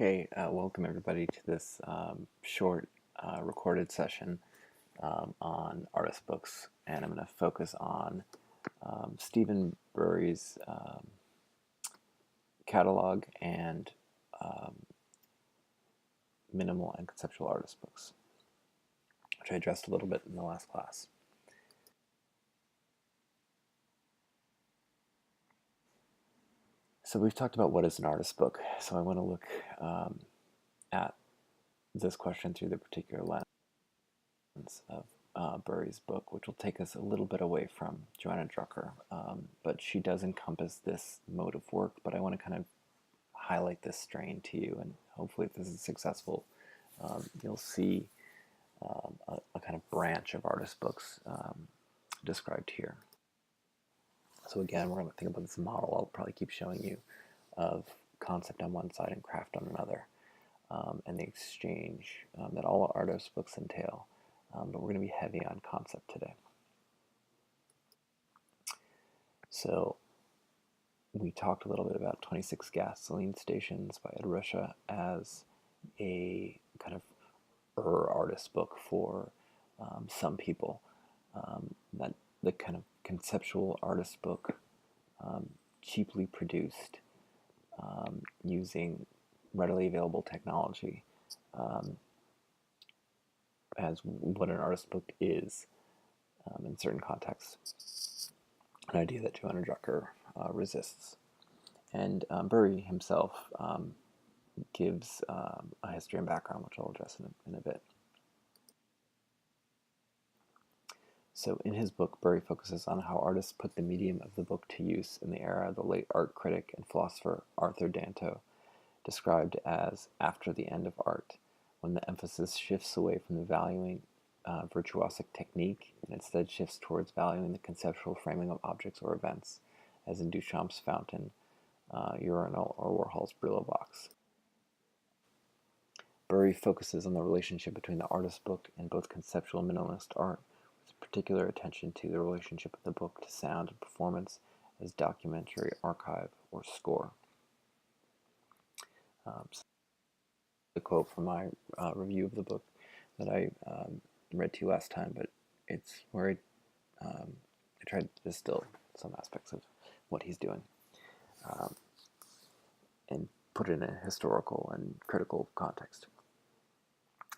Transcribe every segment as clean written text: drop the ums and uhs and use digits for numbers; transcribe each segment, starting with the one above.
Welcome everybody to this short recorded session on artist books, and I'm going to focus on Stephen Bury's catalog and minimal and conceptual artist books, which I addressed a little bit in the last class. So we've talked about what is an artist book, so I want to look at this question through the particular lens of Bury's book, which will take us a little bit away from Joanna Drucker, but she does encompass this mode of work, but I want to kind of highlight this strain to you, and hopefully if this is successful, you'll see a kind of branch of artist books described here. So again, we're going to think about this model I'll probably keep showing you of concept on one side and craft on another, and the exchange that all artist books entail. But we're going to be heavy on concept today. So we talked a little bit about 26 Gasoline Stations by Ed Ruscha as a kind of artist book for some people. That the kind of conceptual artist book, cheaply produced using readily available technology, as what an artist book is in certain contexts, an idea that Joanna Drucker resists. And Bury himself gives a history and background, which I'll address in a bit. So in his book, Bury focuses on how artists put the medium of the book to use in the era the late art critic and philosopher Arthur Danto described as after the end of art, when the emphasis shifts away from the valuing virtuosic technique and instead shifts towards valuing the conceptual framing of objects or events, as in Duchamp's fountain, urinal, or Warhol's Brillo box. Bury focuses on the relationship between the artist book and both conceptual and minimalist art, with particular attention to the relationship of the book to sound and performance as documentary, archive, or score. The quote from my review of the book that I read to you last time, but it's where I tried to distill some aspects of what he's doing and put it in a historical and critical context.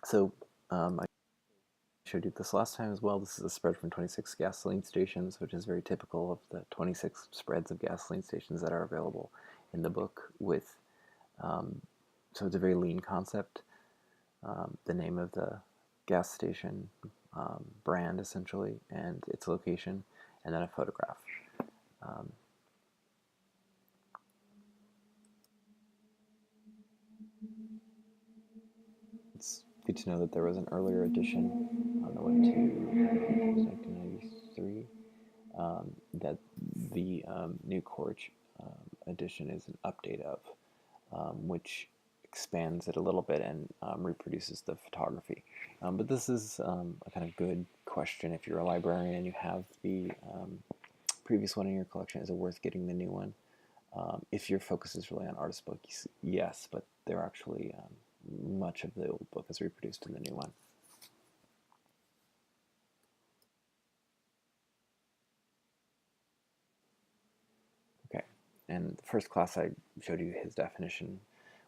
So I showed you this last time as well. This is a spread from 26 gasoline stations, which is very typical of the 26 spreads of gasoline stations that are available in the book with so it's a very lean concept. The name of the gas station, brand essentially, and its location, and then a photograph. It's good to know that there was an earlier edition on the way to 1993, that the New Corch edition is an update of, which expands it a little bit and reproduces the photography. But this is a kind of good question if you're a librarian and you have the previous one in your collection. Is it worth getting the new one? If your focus is really on artist books, yes, but they're actually much of the old book is reproduced in the new one. Okay, and the first class I showed you his definition,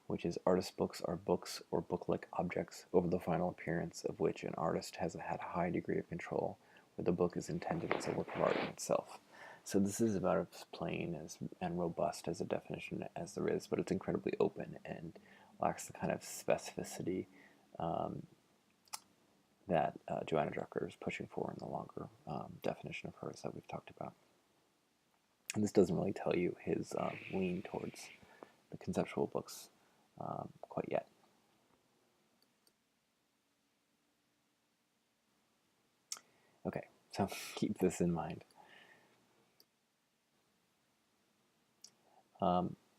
which is artist books are books or book-like objects over the final appearance of which an artist has had a high degree of control, where the book is intended as a work of art in itself. So this is about as plain and robust as a definition as there is, but it's incredibly open and lacks the kind of specificity that Joanna Drucker is pushing for in the longer definition of hers that we've talked about. And this doesn't really tell you his lean towards the conceptual books quite yet. Okay, so keep this in mind.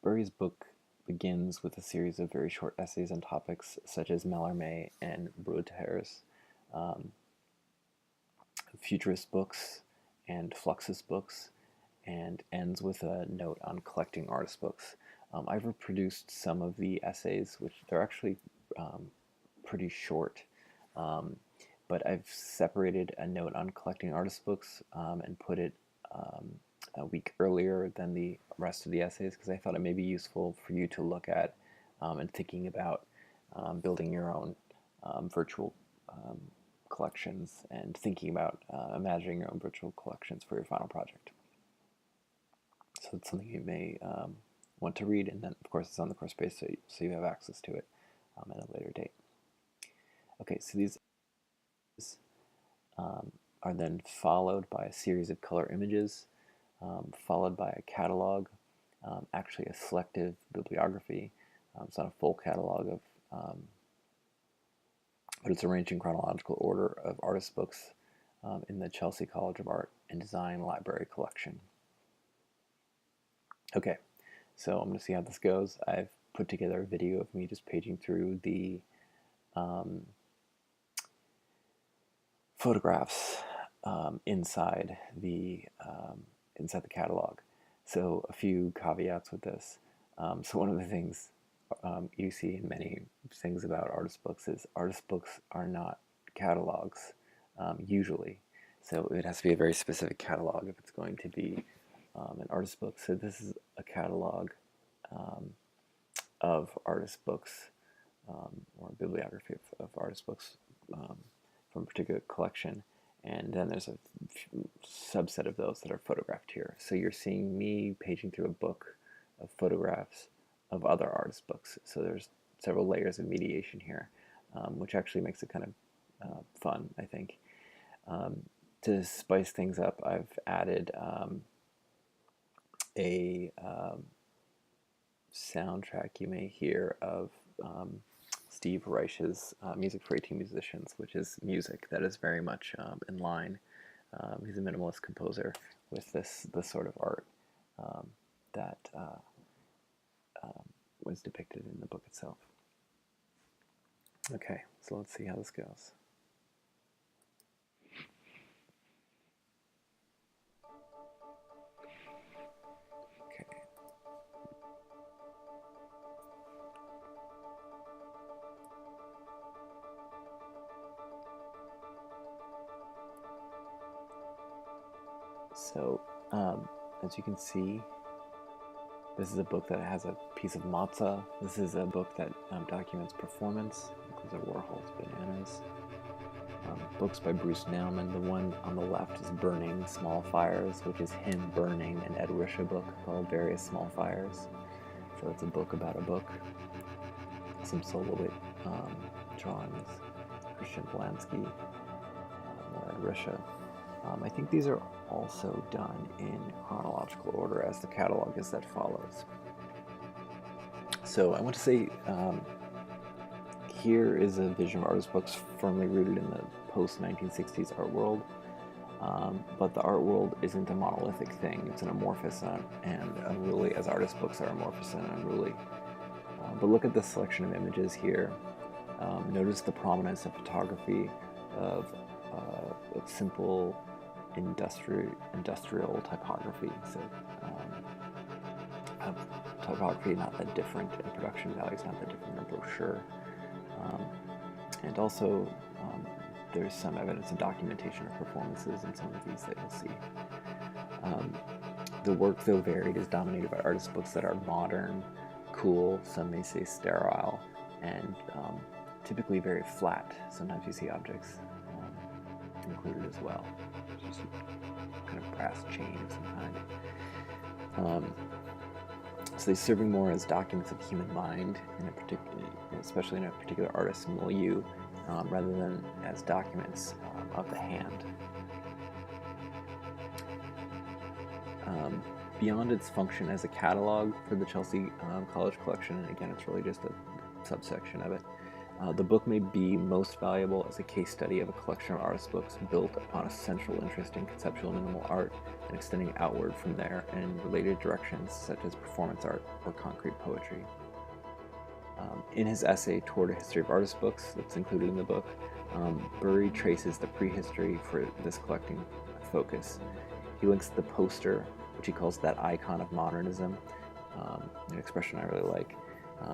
Bury's book begins with a series of very short essays on topics such as Mallarmé and Broodhuis, futurist books and Fluxus books, and ends with a note on collecting artist books. I've reproduced some of the essays, which they're actually pretty short, but I've separated a note on collecting artist books and put it a week earlier than the rest of the essays because I thought it may be useful for you to look at and thinking about building your own virtual collections and thinking about imagining your own virtual collections for your final project. So it's something you may want to read, and then of course it's on the course page, so you have access to it at a later date. Okay, so these are then followed by a series of color images, followed by a catalog, actually a selective bibliography. It's not a full catalog of, but it's arranged in chronological order of artist books in the Chelsea College of Art and Design Library Collection. Okay, so I'm going to see how this goes. I've put together a video of me just paging through the photographs inside the catalog. So a few caveats with this. So one of the things you see in many things about artist books is artist books are not catalogs usually. So it has to be a very specific catalog if it's going to be an artist book. So this is a catalog of artist books or a bibliography of artist books from a particular collection. And then there's a subset of those that are photographed here. So you're seeing me paging through a book of photographs of other artist books. So there's several layers of mediation here, which actually makes it kind of fun, I think. To spice things up, I've added a soundtrack you may hear of Steve Reich's Music for 18 Musicians, which is music that is very much in line. He's a minimalist composer with this sort of art that was depicted in the book itself. Okay, so let's see how this goes. Okay. So, as you can see, this is a book that has a piece of matzah. This is a book that documents performance. These are Warhol's Bananas. Books by Bruce Nauman. The one on the left is Burning Small Fires, which is him burning an Ed Risha book called Various Small Fires. So it's a book about a book. Some soloist drawings. Christian Polanski, or Ed Risha. I think these are also done in chronological order as the catalog is that follows. So I want to say here is a vision of artist books firmly rooted in the post-1960s art world, but the art world isn't a monolithic thing. It's an amorphous and unruly, as artist books are amorphous and unruly. But look at the selection of images here. Notice the prominence of photography, of simple industrial typography. So typography not that different, and production values not that different in a brochure. And also there's some evidence of documentation of performances in some of these that you'll see. The work, though varied, is dominated by artist books that are modern, cool, some may say sterile, and typically very flat. Sometimes you see objects included as well, just kind of brass chain of some kind. So they're serving more as documents of human mind, in a particular, especially in a particular artist's milieu, rather than as documents of the hand. Beyond its function as a catalog for the Chelsea College collection, and again, it's really just a subsection of it, the book may be most valuable as a case study of a collection of artist books built upon a central interest in conceptual minimal art and extending outward from there in related directions such as performance art or concrete poetry. In his essay, Toward a History of Artist Books, that's included in the book, Bury traces the prehistory for this collecting focus. He links the poster, which he calls that icon of modernism, an expression I really like.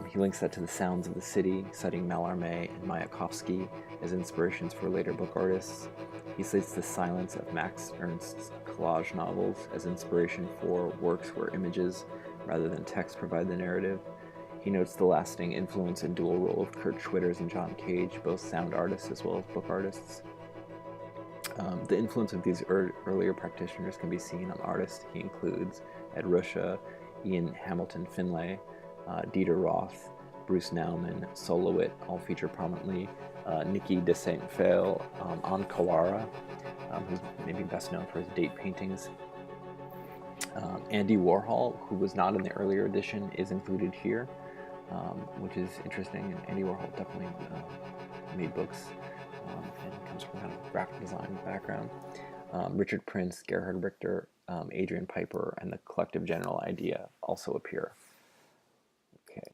He links that to the sounds of the city, citing Mallarmé and Mayakovsky as inspirations for later book artists. He cites the silence of Max Ernst's collage novels as inspiration for works where images rather than text provide the narrative. He notes the lasting influence and dual role of Kurt Schwitters and John Cage, both sound artists as well as book artists. The influence of these earlier practitioners can be seen on artists. He includes Ed Ruscha, Ian Hamilton Finlay, Dieter Roth, Bruce Nauman, Solowit all feature prominently. Nikki de Saint Phail, Anne Kawara, who's maybe best known for his date paintings. Andy Warhol, who was not in the earlier edition, is included here, which is interesting. And Andy Warhol definitely made books and comes from kind of graphic design background. Richard Prince, Gerhard Richter, Adrian Piper, and the collective General Idea also appear. Okay.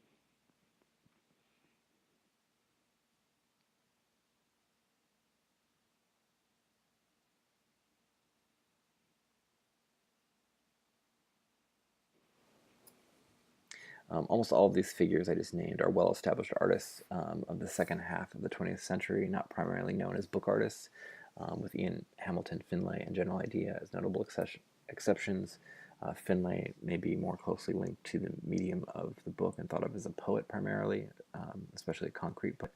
Almost all of these figures I just named are well-established artists of the second half of the 20th century, not primarily known as book artists, with Ian Hamilton Finlay and General Idea as notable exceptions. Finlay may be more closely linked to the medium of the book and thought of as a poet primarily, especially a concrete poet,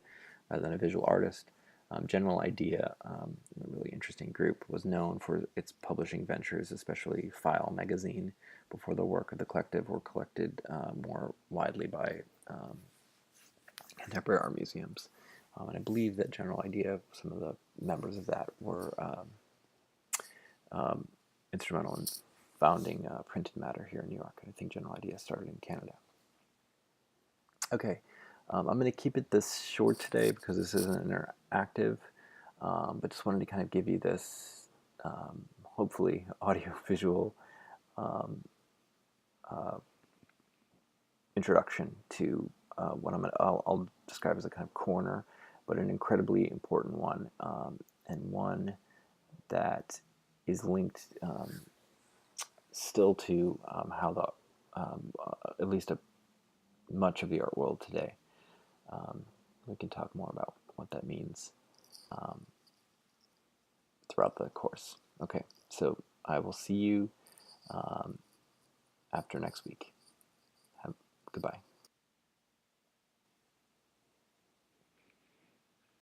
rather than a visual artist. General Idea, a really interesting group, was known for its publishing ventures, especially File magazine, before the work of the collective were collected more widely by contemporary art museums. And I believe that General Idea, some of the members of that were instrumental in founding Printed Matter here in New York. I think General Idea started in Canada. Okay, I'm going to keep it this short today because this isn't interactive, but just wanted to kind of give you this, hopefully, audio-visual introduction to what I'll describe as a kind of corner, but an incredibly important one, and one that is linked still to how at least much of the art world today. We can talk more about what that means throughout the course. Okay, so I will see you after next week. Goodbye.